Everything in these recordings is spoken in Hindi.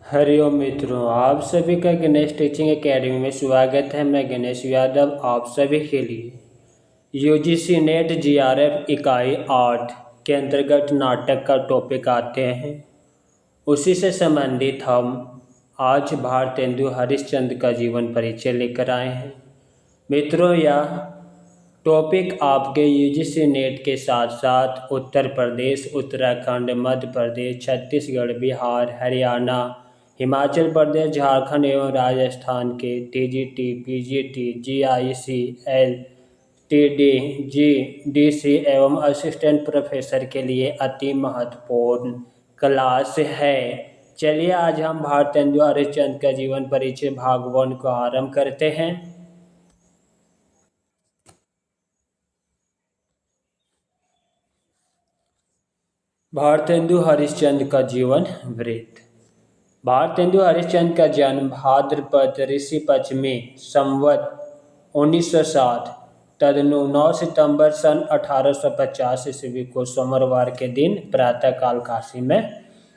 हरिओम मित्रों, आप सभी का गणेश टीचिंग एकेडमी में स्वागत है। मैं गणेश यादव आप सभी के लिए यूजीसी नेट जीआरएफ इकाई 8 के अंतर्गत नाटक का टॉपिक आते हैं। उसी से संबंधित हम आज भारतेंदु हरिश्चंद्र का जीवन परिचय लेकर आए हैं। मित्रों, यह टॉपिक आपके यूजीसी नेट के साथ साथ उत्तर प्रदेश, उत्तराखंड, मध्य प्रदेश, छत्तीसगढ़, बिहार, हरियाणा, हिमाचल प्रदेश, झारखंड एवं राजस्थान के TGT, PGT, GIC, LTD, GDC एवं असिस्टेंट प्रोफेसर के लिए अति महत्वपूर्ण क्लास है। चलिए आज हम भारतेंदु हरिश्चंद्र का जीवन परिचय भाग 1 को आरंभ करते हैं। भारतेंदु हरिश्चंद्र का जीवन वृत्त। भारतेंदु हरिश्चंद्र का जन्म भाद्रपद ऋषि पक्ष में संवत 1907 तदनु 9 सितंबर सन 1850 ईस्वी को सोमवार के दिन प्रातःकाल काशी में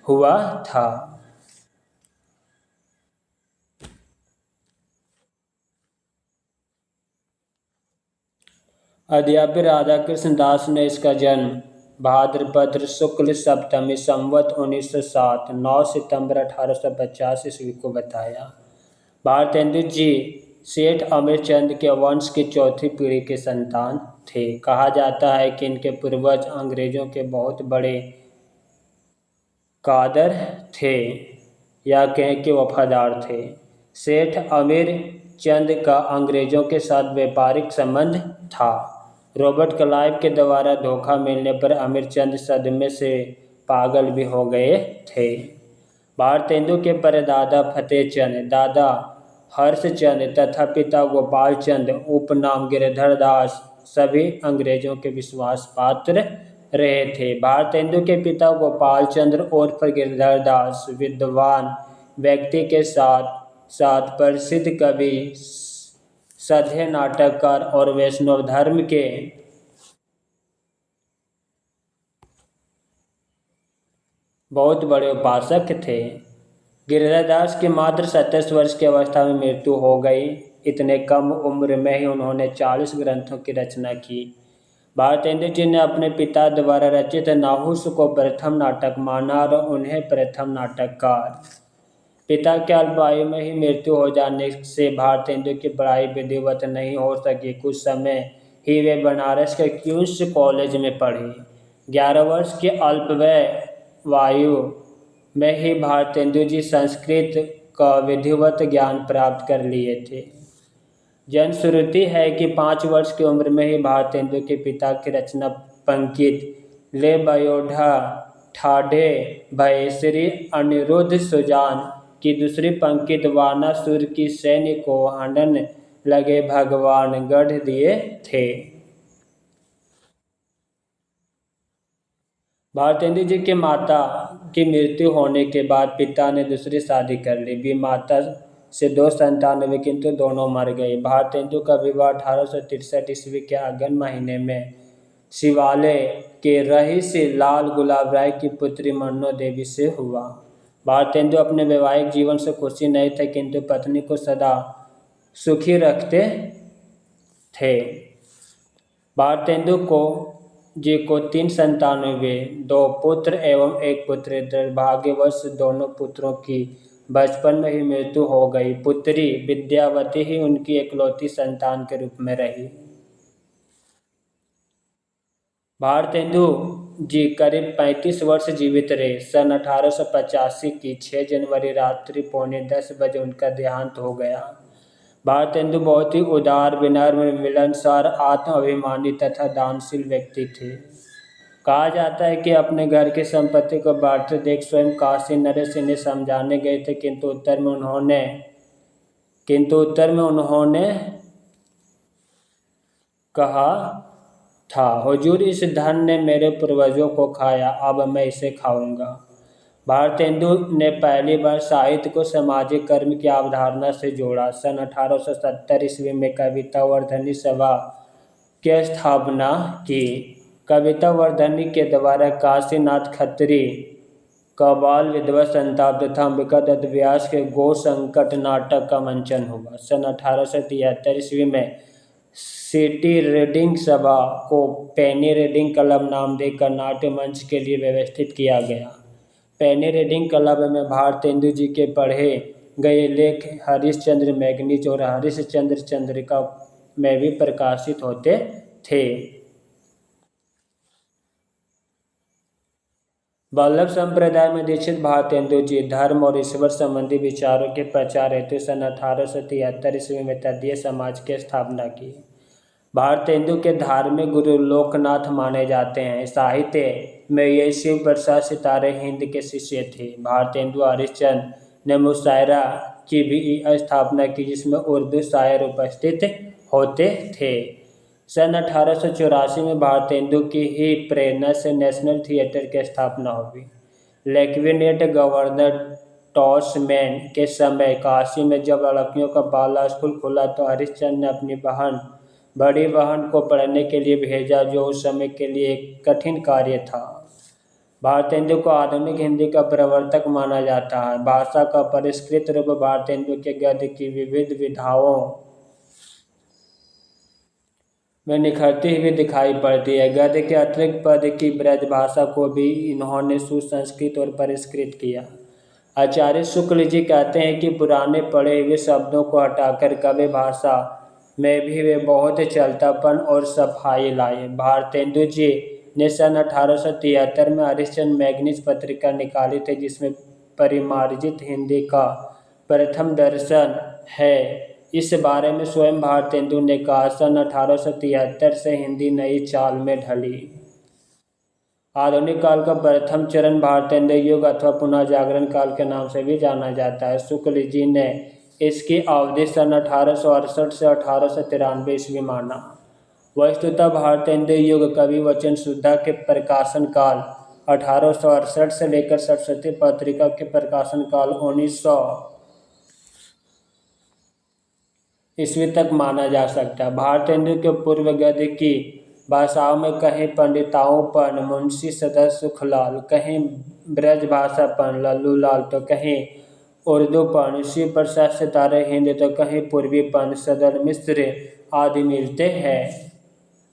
हुआ था। अध्यापक राधाकृष्ण दास ने इसका जन्म भाद्रपद शुक्ल सप्तमी संवत 1907 9 सितंबर 1850 ईस्वी को बताया। भारतेंदु जी सेठ अमीरचंद के वंश की चौथी पीढ़ी के संतान थे। कहा जाता है कि इनके पूर्वज अंग्रेजों के बहुत बड़े कादर थे या कहें कि वफादार थे। सेठ अमीर चंद का अंग्रेजों के साथ व्यापारिक संबंध था। रॉबर्ट क्लाइव के द्वारा धोखा मिलने पर अमीरचंद सदमे से पागल भी हो गए थे। भारतेंदु के परदादा फतेहचंद, दादा हर्षचंद तथा पिता गोपाल चंद उपनाम गिरधर दास सभी अंग्रेजों के विश्वास पात्र रहे थे। भारतेंदु के पिता गोपाल चंद्र उर्फ गिरधर दास विद्वान व्यक्ति के साथ साथ प्रसिद्ध कवि, साध्य नाटककार और वैष्णव धर्म के बहुत बड़े उपासक थे। गिरिधर दास की मात्र 27 वर्ष की अवस्था में मृत्यु हो गई। इतने कम उम्र में ही उन्होंने 40 ग्रंथों की रचना की। भारतेंदु जी ने अपने पिता द्वारा रचित नाहुस को प्रथम नाटक माना और उन्हें प्रथम नाटककार। पिता के अल्पायु में ही मृत्यु हो जाने से भारतेंदु की पढ़ाई विधिवत नहीं हो सकी। कुछ समय ही वे बनारस के क्वींस कॉलेज में पढ़े। 11 वर्ष के अल्पवायु में ही भारतेंदु जी संस्कृत का विधिवत ज्ञान प्राप्त कर लिए थे। जनश्रुति है कि 5 वर्ष की उम्र में ही भारतेंदु के पिता की रचना पंकित ले बयोढ़ा ठाढ़े भय श्री अनिरुद्ध सुजान की दूसरी पंक्ति वानासुर की सैन्य को हंडन लगे भगवान गढ़ दिए थे। भारतेंदु जी के माता की मृत्यु होने के बाद पिता ने दूसरी शादी कर ली। भी माता से 2 संतान हुए किंतु दोनों मर गए। भारतेंदु का विवाह 1863 ईस्वी के अगन महीने में शिवालय के रईस लाल गुलाब राय की पुत्री मन्नो देवी से हुआ। भारतेंदु अपने वैवाहिक जीवन से खुशी नहीं थे किंतु पत्नी को सदा सुखी रखते थे। भारतेंदु जी को 3 संतान हुए, 2 पुत्र एवं 1 पुत्री। दुर्भाग्यवश दोनों पुत्रों की बचपन में ही मृत्यु हो गई। पुत्री विद्यावती ही उनकी इकलौती संतान के रूप में रही। भारतेंदु जी करीब 35 वर्ष जीवित रहे। सन 1885 की 6 जनवरी रात्रि 9:45 बजे उनका देहांत हो गया। भारतेंदु बहुत ही उदार, विनम्र, मिलनसार, आत्माभिमानी तथा दानशील व्यक्ति थे। कहा जाता है कि अपने घर की संपत्ति को बांटते देख स्वयं काशी नरेश इन्हें समझाने गए थे किंतु उत्तर में उन्होंने कहा था, हुजूर, इस धन ने मेरे पूर्वजों को खाया, अब मैं इसे खाऊंगा। भारतेंदु ने पहली बार साहित्य को सामाजिक कर्म की अवधारणा से जोड़ा। सन 1870 ईस्वी में कविता वर्धनी सभा की स्थापना की। कविता वर्धनी के द्वारा काशीनाथ खत्री कव्वाल विधवा संताप तथा अंबिका दत्त व्यास के गो संकट नाटक का मंचन हुआ। सन 1873 ईस्वी में सिटी रीडिंग सभा को पेनी रीडिंग क्लब नाम देकर नाट्य मंच के लिए व्यवस्थित किया गया। पेनी रीडिंग क्लब में भारतेंदु जी के पढ़े गए लेख हरिश्चंद्र मैगनीज और हरिश्चंद्र चंद्रिका में भी प्रकाशित होते थे। वल्लभ संप्रदाय में दीक्षित भारतेंदु जी धर्म और ईश्वर संबंधी विचारों के प्रचार हेतु सन 1873 ईस्वी में तदीय समाज की स्थापना की। भारतेंदु के धार्मिक गुरु लोकनाथ माने जाते हैं। साहित्य में ये शिव प्रसाद सितारे हिंद के शिष्य थे। भारतेंदु हरिश्चंद्र ने मुशायरा की भी स्थापना की जिसमें उर्दू शायर उपस्थित होते थे। सन 1884 में भारतेंदु की ही प्रेरणा से नेशनल थिएटर की स्थापना हुई। लेफ्टिनेंट गवर्नर टॉसमैन के समय काशी में जब लड़कियों का बाला स्कूल खुला तो हरिश्चंद्र ने अपनी बड़ी बहन को पढ़ने के लिए भेजा, जो उस समय के लिए एक कठिन कार्य था। भारतेंदु को आधुनिक हिंदी का प्रवर्तक माना जाता है। भाषा का परिष्कृत रूप भारतेंदु के गद्य की विविध विधाओं में निखरती हुई दिखाई पड़ती है। गद्य के अतिरिक्त पद की ब्रज भाषा को भी इन्होंने सुसंस्कृत और परिष्कृत किया। आचार्य शुक्ल जी कहते हैं कि पुराने पढ़े हुए शब्दों को हटाकर काव्य भाषा में भी वे बहुत चलतापन और सफाई लाए। भारतेंदु जी ने सन 1873 में हरिश्चंद्र मैगनीज पत्रिका निकाली थी, जिसमें परिमार्जित हिंदी का प्रथम दर्शन है। इस बारे में स्वयं भारतेंदु ने कहा, सन 1873 से हिंदी नई चाल में ढली। आधुनिक काल का प्रथम चरण भारतेंदु युग अथवा पुनः जागरण काल के नाम से भी जाना जाता है। शुक्ल जी ने इसकी अवधि सन 1868 से 1893 ईस्वी माना। वस्तुतः भारतेंदु युग कवि वचन सुधा के प्रकाशन काल 1868 से लेकर सरस्वती पत्रिका के प्रकाशन काल 1900 ईस्वी तक माना जा सकता है। भारतेंदु के पूर्व गद्य की भाषाओं में कहीं पंडिताओंपन मुंशी सदर सुखलाल, कहीं ब्रजभाषापन लल्लूलाल तो कहीं उर्दूपन शिव प्रसाद सितारे हिंद तो कहीं पूर्वीपन सदर मिश्र आदि मिलते हैं।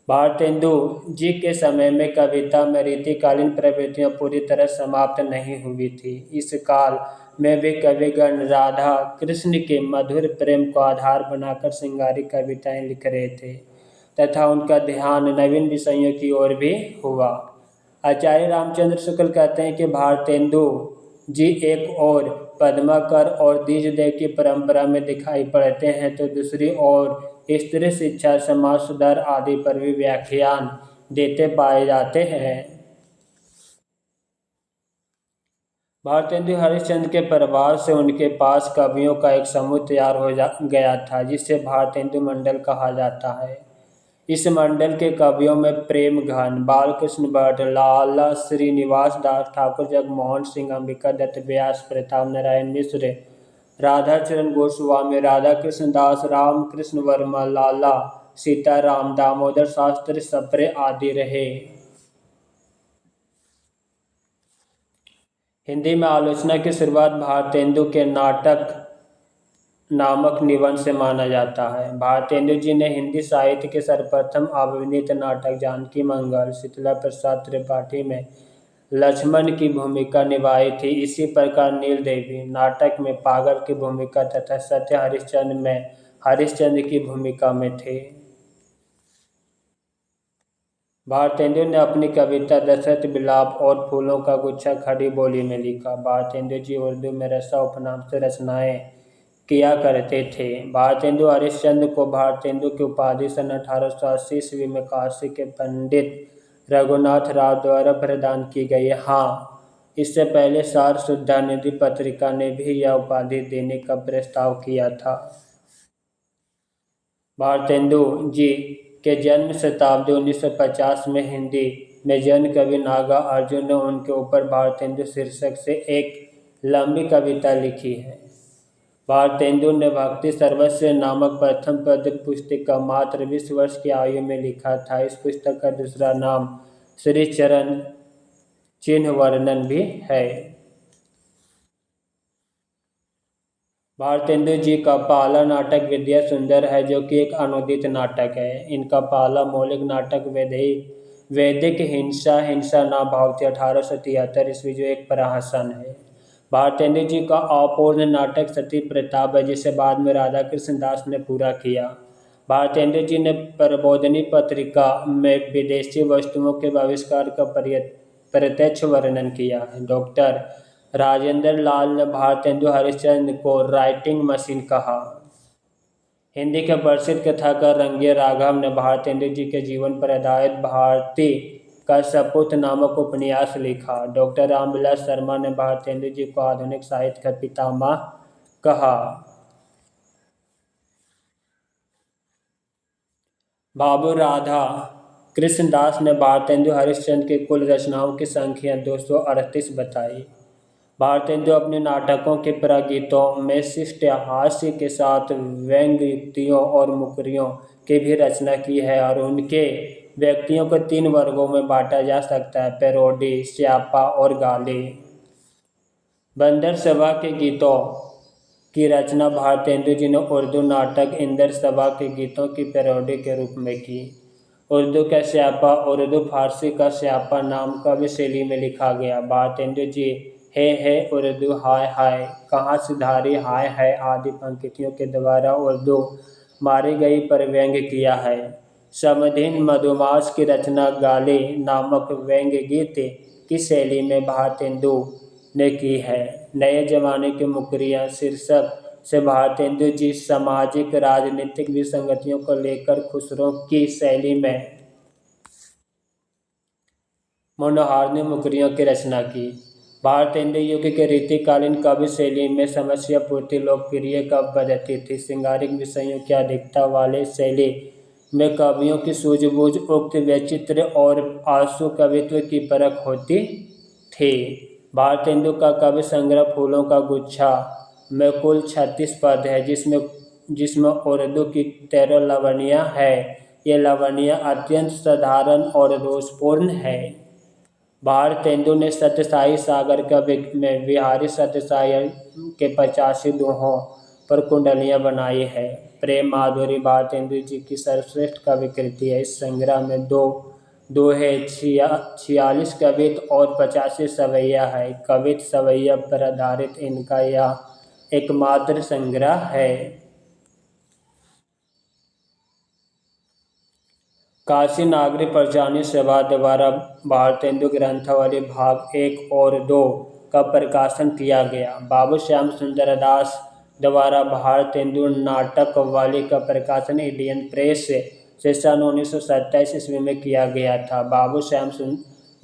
भारतेंदु जी के समय में कविता में रीतिकालीन प्रवृत्तियां पूरी तरह समाप्त नहीं हुई थी। इस काल में भी कविगण राधा कृष्ण के मधुर प्रेम को आधार बनाकर श्रृंगारी कविताएं लिख रहे थे तथा उनका ध्यान नवीन विषयों की ओर भी हुआ। आचार्य रामचंद्र शुक्ल कहते हैं कि भारतेंदु जी एक और पद्माकर और द्विजदेव की परंपरा में दिखाई पड़ते हैं तो दूसरी ओर स्त्री शिक्षा समाज सुधार आदि पर भी व्याख्यान देते पाए जाते हैं। भारतेंदु हरिश्चंद्र के प्रभाव से उनके पास कवियों का एक समूह तैयार हो गया था जिसे भारतेंदु मंडल कहा जाता है। इस मंडल के कवियों में प्रेम घन, बालकृष्ण भट्ट, लाला श्रीनिवास दास ठाकुर, जगमोहन सिंह, अंबिका दत्त व्यास, प्रताप नारायण मिश्र, राधाचरण गोस्वामी, राधा कृष्ण दास, रामकृष्ण वर्मा, लाला सीताराम, दामोदर शास्त्री सप्रे आदि रहे। हिंदी में आलोचना की शुरुआत भारतेंदु के नाटक नामक निबंध से माना जाता है। भारतेंदु जी ने हिंदी साहित्य के सर्वप्रथम अभिनीत नाटक जानकी मंगल शीतला प्रसाद त्रिपाठी में लक्ष्मण की भूमिका निभाई थी। इसी प्रकार नील देवी नाटक में पागल की भूमिका तथा सत्य हरिश्चंद्र में हरिश्चंद्र की भूमिका में थे। भारतेंदु ने अपनी कविता दशरथ विलाप और फूलों का गुच्छा खड़ी बोली में लिखा। भारतेंदु जी उर्दू में रसा उपनाम से रचनाएं किया करते थे। भारतेंदु हरिश्चंद्र को भारतेंदु की उपाधि सन 1880 ईस्वी में काशी के पंडित रघुनाथ राव द्वारा प्रदान की गई। हाँ, इससे पहले सार शुद्धा निधि पत्रिका ने भी यह उपाधि देने का प्रस्ताव किया था। भारतेंदु जी के जन्म शताब्दी 1950 में हिंदी में जन कवि नागा अर्जुन ने उनके ऊपर भारतेंदु शीर्षक से एक लंबी कविता लिखी है। भारतेंदु ने भक्ति सर्वस्व नामक प्रथम पद्य पुस्तिका मात्र 20 वर्ष की आयु में लिखा था। इस पुस्तक का दूसरा नाम श्री चरण चिन्ह वर्णन भी है। भारतेंदु जी का पहला नाटक विद्या सुंदर है, जो कि एक अनुदित नाटक है। इनका पहला मौलिक नाटक वैदिक हिंसा हिंसा ना भावती 1873 ईस्वी, जो एक प्रहसन है। भारतेंदु जी का अपूर्ण नाटक सती प्रताप है, जिसे बाद में राधा कृष्ण दास ने पूरा किया। भारतेंदु जी ने प्रबोधिनी पत्रिका में विदेशी वस्तुओं के बहिष्कार का प्रत्यक्ष वर्णन किया है। डॉक्टर राजेंद्र लाल ने भारतेंदु हरिश्चंद्र को राइटिंग मशीन कहा। हिंदी के प्रसिद्ध कथाकार रंगिया राघव ने भारतेंदु जी के जीवन पर आधारित भारती का सपूत नामक उपन्यास लिखा। डॉक्टर रामविलास शर्मा ने भारतेंदु जी को आधुनिक साहित्य का पितामह कहा। बाबू राधा कृष्णदास ने भारतेंदु हरिश्चंद्र की कुल रचनाओं की संख्या 238 बताई। भारतेंदु अपने नाटकों के प्रगीतों में शिष्ट हास्य के साथ व्यंग्य युक्तियों और मुकरियों की भी रचना की है, और उनके व्यक्तियों को 3 वर्गों में बांटा जा सकता है: पैरोडी, स्यापा और गाली। बंदर सभा के गीतों की रचना भारतेंदु जी ने उर्दू नाटक इंदर सभा के गीतों की पैरोडी के रूप में की। उर्दू का स्यापा उर्दू फारसी का स्यापा नाम काव्य शैली में लिखा गया। भारतेंदु जी है उर्दू, हाय हाय, कहाँ सुधारी, हाय हाय आदि पंक्तियों के द्वारा उर्दू मारी गई पर व्यंग्य किया है। समधीन मधुमास की रचना गाली नामक व्यंग्य गीत की शैली में भारतेंदु ने की है। नए जमाने की मुकरियाँ शीर्षक से भारतेंदु जी सामाजिक राजनीतिक विसंगतियों को लेकर खुसरों की शैली में मनोहारिणी मुकरियों की रचना की। भारतेंदु युग के रीतिकालीन काव्य शैली में समस्या पूर्ति लोकप्रिय काव्य पद्धति थी। श्रृंगारिक विषयों की अधिकता वाले शैली में कवियों की सूझबूझ, उक्त वैचित्र्य और आशु कवित्व की परख होती थी। भारतेंदु का काव्य संग्रह फूलों का गुच्छा में कुल 36 पद है, जिसमें उर्दू की 13 लावणियाँ है। ये लावणियाँ अत्यंत साधारण और दोषपूर्ण है। भारतेंदु ने सत्यसाई सागर काव्य में विहारी सत्यसाई के 85 दोहों पर कुंडलियाँ बनाई है। प्रेम माधुरी भारतेंदु जी की सर्वश्रेष्ठ काव्य कृति है। इस संग्रह में दोहे, 46 कवित और 85 सवैया है। कवित सवैया पर आधारित इनका यह एकमात्र संग्रह है। काशी नागरी प्रचारणी सभा द्वारा भारतेंदु ग्रंथावली भाग 1 और 2 का प्रकाशन किया गया। बाबू श्याम सुंदर दास द्वारा भारतेंदु नाटकवाली का प्रकाशन इंडियन प्रेस से सन 1927 ईस्वी में किया गया था।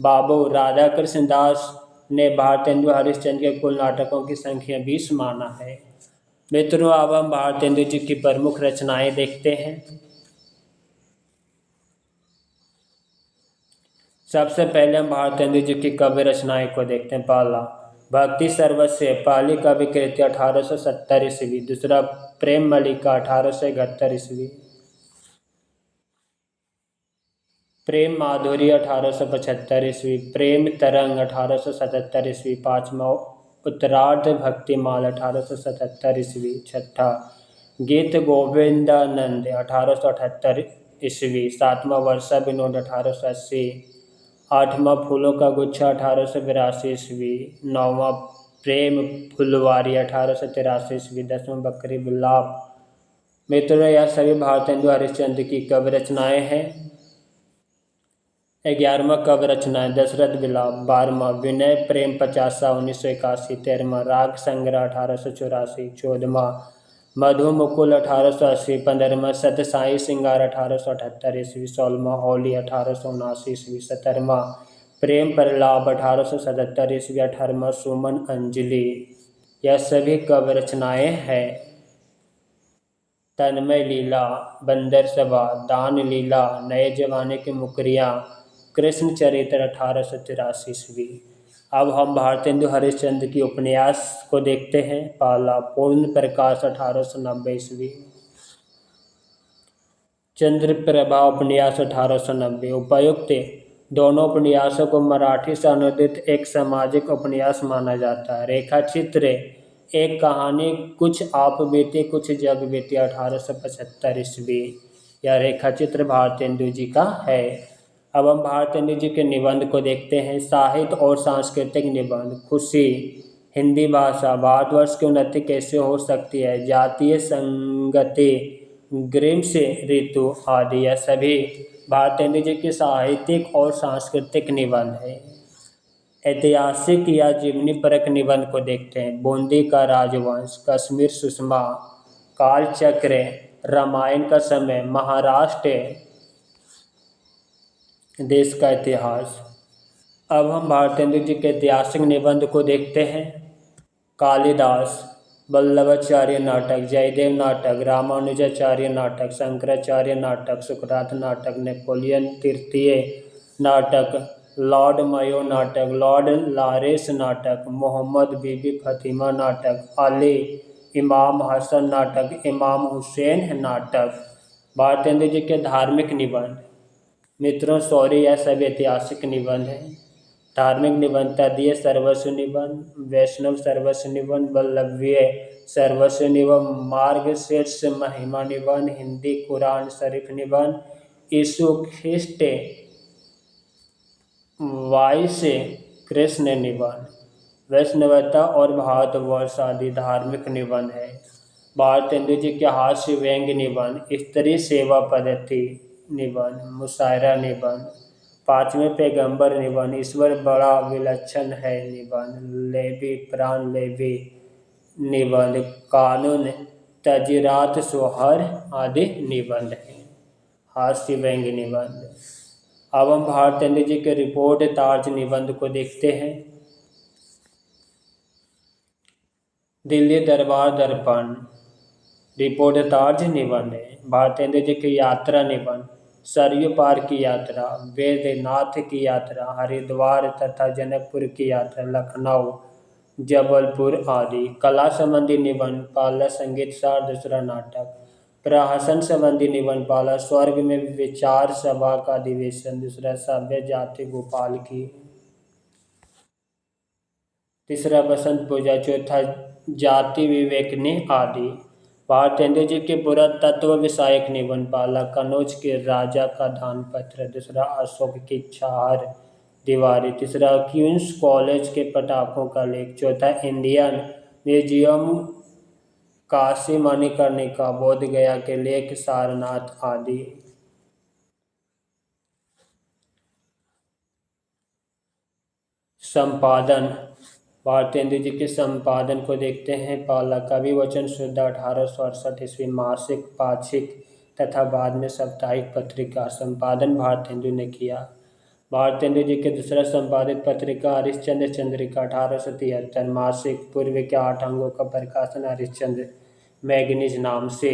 बाबू राधाकृष्ण दास ने भारतेंदु हरिश्चंद्र के कुल नाटकों की संख्या 20 माना है। मित्रों, अब हम भारतेंदु जी की प्रमुख रचनाएं देखते हैं। सबसे पहले हम भारतेंदु जी की काव्य रचनाएं को देखते हैं। पहला भक्ति सर्वस्व, पहली काव्य कृति 1870 ईस्वी। दूसरा प्रेम मलिका 1871 ईस्वी। प्रेम माधुरी 1875 ईस्वी। प्रेम तरंग 1877 ईस्वी। पांचवा उत्तरार्ध भक्तिमाल 1877 ईस्वी। छठा गीत गोविंदानंद 1878 ईस्वी। सातवां वर्षा विनोद 1880। आठवां फूलों का गुच्छा 1882 ईस्वी। नौवां प्रेम फुलवारी 1883 ईस्वी। 10वां बकरी गुलाब। मित्रों, यह सभी भारतेंदु हरिश्चंद्र की काव्य रचनाएं हैं। 11वां काव्य रचनाएं दशरथ विलाप। 12वां विनय प्रेम 50 1981। 13वां राग संग्रह 1884। 14वां मधु मुकुल 1880। 15वां सतसाई सिंगार 1878 ईस्वी। 16वां होली 1879 ईस्वी। 17वां प्रेम प्रलाप 1877 ईस्वी। 18वां सुमन अंजलि। यह सभी काव्य रचनाएं हैं। तन्मय लीला, बंदर सभा, दान लीला, नए जमाने की मुकरियाँ, कृष्ण चरित्र 1883 ईस्वी। अब हम भारतेंदु हरिश्चंद्र की उपन्यास को देखते हैं। पहला पूर्ण प्रकाश 1890 ईस्वी। चंद्रप्रभा उपन्यास 1890। उपयुक्त दोनों उपन्यासों को मराठी से अनुदित एक सामाजिक उपन्यास माना जाता है। रेखा चित्र एक कहानी कुछ आप बीती कुछ जग बीती 1875 ईस्वी। यह रेखा चित्र भारतेंदु जी का है। अब हम भारतेंदु जी के निबंध को देखते हैं। साहित्य और सांस्कृतिक निबंध। खुशी। हिंदी भाषा। भारतवर्ष की उन्नति कैसे हो सकती है। जातीय संगति। ग्रीष्म ऋतु आदि। यह सभी भारतेंदु जी के साहित्यिक और सांस्कृतिक निबंध है। ऐतिहासिक या जीवनी परक निबंध को देखते हैं। बूंदी का राजवंश। कश्मीर सुषमा। कालचक्र। रामायण का समय। महाराष्ट्र देश का इतिहास। अब हम भारतेंदु जी के ऐतिहासिक निबंध को देखते हैं। कालिदास। वल्लभाचार्य नाटक। जयदेव नाटक। रामानुजाचार्य नाटक। शंकराचार्य नाटक। सुकरात नाटक। नेपोलियन तृतीय नाटक। लॉर्ड मायो नाटक। लॉर्ड लॉरेंस नाटक। मोहम्मद बीबी फातिमा नाटक। अली इमाम हसन नाटक। इमाम हुसैन नाटक। भारतेंदु जी के धार्मिक निबंध। मित्रों सॉरी यह सभी ऐतिहासिक निबंध हैं। धार्मिक निबंध। तदीय सर्वस्व निबंध। वैष्णव सर्वस्व निबंध। वल्लभीय सर्वस्व निबंध। मार्गशीर्ष महिमा निबंध। हिंदी कुरान शरीफ निबंध। यीशु ख्रिस्ट वाइस कृष्ण निबंध। वैष्णवता और भारतवर्ष आदि धार्मिक निबंध है। भारतेंदु जी के हास्य व्यंग्य निबंध। स्त्री सेवा पद्धति निबंध। मुशायरा निबंध। पांचवें पैगंबर निबंध। ईश्वर बड़ा विलक्षण है निबंध। लेवी प्राण लेवी निबंध। कानून तजीरात सोहर आदि निबंध है। हास्य व्यंग्य निबंध। अब हम भारतेंदु जी के रिपोर्ट तार्ज निबंध को देखते हैं। दिल्ली दरबार दर्पण। रिपोर्ट तार्ज निबंध है। भारतेंदु जी की यात्रा निबंध। सरयू पार की यात्रा। वैद्यनाथ की यात्रा। हरिद्वार तथा जनकपुर की यात्रा। लखनऊ जबलपुर आदि। कला संबंधी निबंध। पाला संगीत सार दूसरा नाटक। प्रहसन संबंधी निबंध। पाला स्वर्ग में विचार सभा का अधिवेशन दूसरा। सभ्य जाति गोपाल की। तीसरा बसंत पूजा। चौथा जाति विवेकनी आदि। भारतेंदु जी के पुरातत्व विषयक निबंध। पाला कनौज के राजा का दान पत्र। दूसरा अशोक की चार दीवारी। तीसरा क्वींस कॉलेज के पटाखों का लेख। चौथा इंडियन म्यूजियम काशी मणिकर्णिका बोध गया के लेख सारनाथ आदि। संपादन। भारतेंदु जी के संपादन को देखते हैं। पाला कवि वचन शुद्ध 1868 ईस्वी। मासिक पाक्षिक तथा बाद में साप्ताहिक पत्रिका। संपादन भारतेंदु ने किया। भारतेंदु जी के दूसरा संपादित पत्रिका हरिश्चंद्र चंद्रिका 1873। मासिक। पूर्व के 8 अंगों का प्रकाशन हरिश्चंद्र मैगनीज नाम से।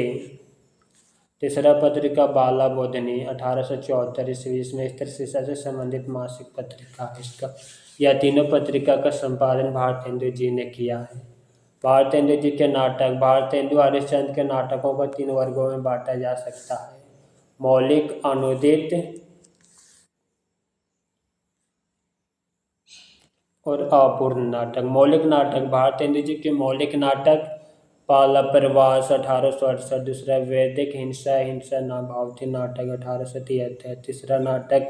तीसरा पत्रिका बाला बोधनी 1874 ईस्वी। इसमें स्त्री शिक्षा से संबंधित मासिक पत्रिका है इसका। यह तीनों पत्रिका का संपादन भारतेंदु जी ने किया है। भारतेंदु जी के नाटक। भारतेंदु हरिश्चंद्र के नाटकों को 3 वर्गों में बांटा जा सकता है। मौलिक, अनुदित और अपूर्ण नाटक। मौलिक नाटक। भारतेंदु जी के मौलिक नाटक। पाला प्रवास 1868। दूसरा वैदिक हिंसा हिंसा नाभावती नाटक 1873। तीसरा नाटक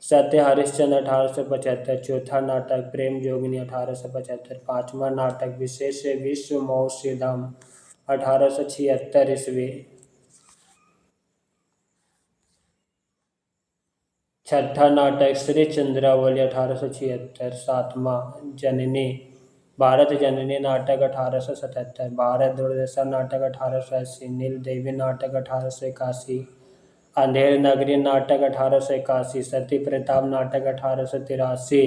सत्य हरिश्चंद्र 1875। चौथा नाटक प्रेम जोगिनी 1875। पांचवा नाटक विशेष विश्व मौसिदम 1876 ईस्वी। छठा नाटक श्री चंद्रावली 1876। सातवां जननी भारत जननी नाटक 1877। भारत दुर्दशा नाटक 1880। नील देवी नाटक 1881। अंधेर नगरी नाटक 1881। सती प्रताप नाटक 1883।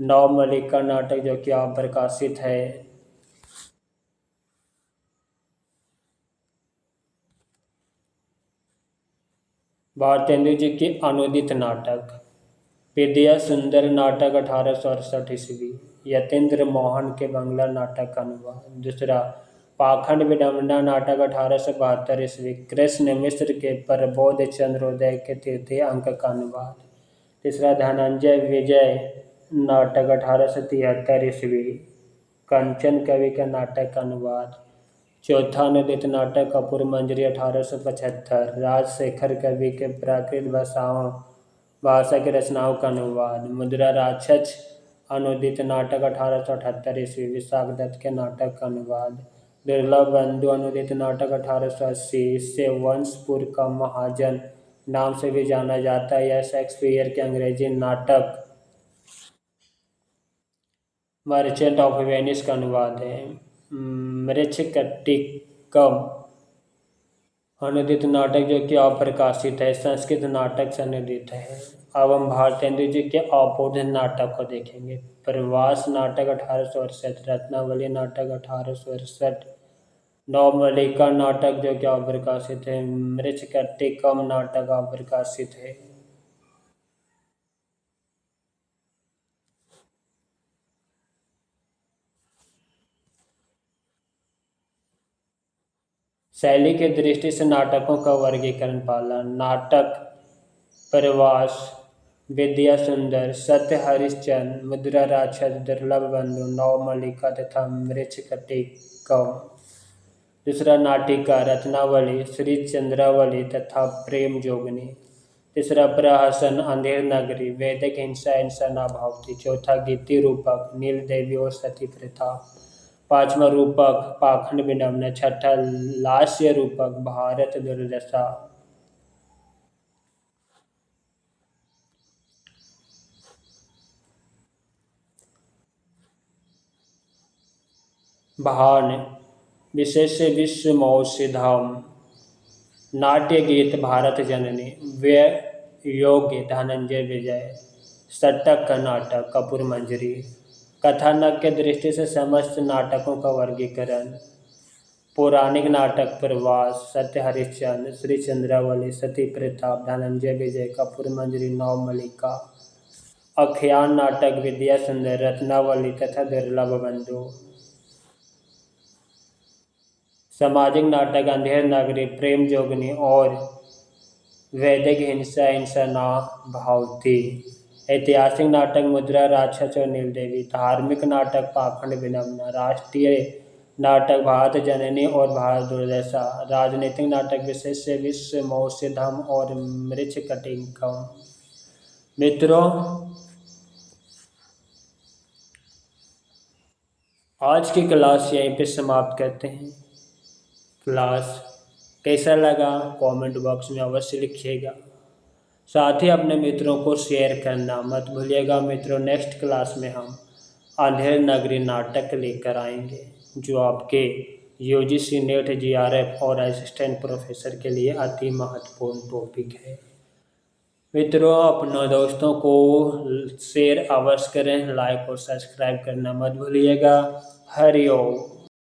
नौ मल्लिका नाटक जो कि अप्रकाशित है। भारतेंदु जी की अनुदित नाटक। विद्या सुंदर नाटक 1868 ईस्वी। यतीन्द्र मोहन के बंगला नाटक का अनुवाद। दूसरा पाखंड विडंबना नाटक 1872 ईस्वी। कृष्ण मिश्र के प्रबोध चंद्रोदय के तृतीय अंक का अनुवाद। तीसरा धनंजय विजय नाटक 1873 ईस्वी। कंचन कवि का नाटक का अनुवाद। चौथा अनुदित नाटक कपूर मंजरी 1875। राजशेखर कवि के प्राकृत भाषा की रचनाओं का अनुवाद। मुद्रा राक्षस अनुदित नाटक 1878 ईस्वी। विशाख दत्त के नाटक का अनुवाद। दुर्लभ बंधु अनुदित नाटक 1880। इससे वंशपुर का महाजन नाम से भी जाना जाता है। यह शेक्सपियर के अंग्रेजी नाटक मर्चेंट ऑफ वेनिस का अनुवाद है। मृच्छकटिकम अनुदित नाटक जो कि अप्रकाशित है, संस्कृत नाटक से अनुदित है। अब हम भारतेंदु जी के अबोध नाटक को देखेंगे। प्रवास नाटक 1868। रत्नावली नाटक 1868। नवमल्लिका नाटक जो कि अप्रकाशित है। मृच्छकटिकम नाटक अप्रकाशित है। शैली की दृष्टि से नाटकों का वर्गीकरण पाला। नाटक प्रवास, विद्या सुंदर, सत्य हरिश्चंद्र, मुद्रा राक्षस, दुर्लभ बंधु, नवमल्लिका तथा मृच्छकटिकम। दूसरा नाटिका रत्नावली, श्री चंद्रावली तथा प्रेम जोगनी। तीसरा प्रहसन अंधेर नगरी, वैदिक हिंसा हिंसा ना भावती। चौथा गीति रूपक, नील देवी और सती प्रथा। पांचवा रूपक पाखंड विडम्बना। छठा लास्य रूपक भारत दुर्दशा। भान विशेष विश्व मौषिधाम। नाट्य गीत भारत जननी। व्यय योग्य धनंजय विजय। सटक का नाटक कपूर मंजरी। कथानक के दृष्टि से समस्त नाटकों का वर्गीकरण। पौराणिक नाटक प्रवास, सत्य हरिश्चंद्र, श्री चंद्रावली, सती प्रताप, धनंजय विजय, कपूर मंजरी, नवमल्लिका। आख्यान नाटक विद्या सुंदर, रत्नावली तथा दुर्लभ बंधु। सामाजिक नाटक अंधेर नगरी, प्रेम जोगनी और वैदिक हिंसा हिंसा ना भावती। ऐतिहासिक नाटक मुद्रा राक्षस और नील देवी। धार्मिक नाटक पाखंड विडम्बना। राष्ट्रीय नाटक भारत जननी और भारत दुर्दशा। राजनीतिक नाटक विशेष विश्व मौषिधम और मृच्छकटिकम। मित्रों, आज की क्लास यहीं पे समाप्त करते हैं। क्लास कैसा लगा कमेंट बॉक्स में अवश्य लिखिएगा। साथ ही अपने मित्रों को शेयर करना मत भूलिएगा। मित्रों, नेक्स्ट क्लास में हम अंधेर नगरी नाटक लेकर आएंगे जो आपके यूजीसी नेट जीआरएफ और असिस्टेंट प्रोफेसर के लिए अति महत्वपूर्ण टॉपिक है। मित्रों, अपने दोस्तों को शेयर अवश्य करें, लाइक और सब्सक्राइब करना मत भूलिएगा। हरि ओम।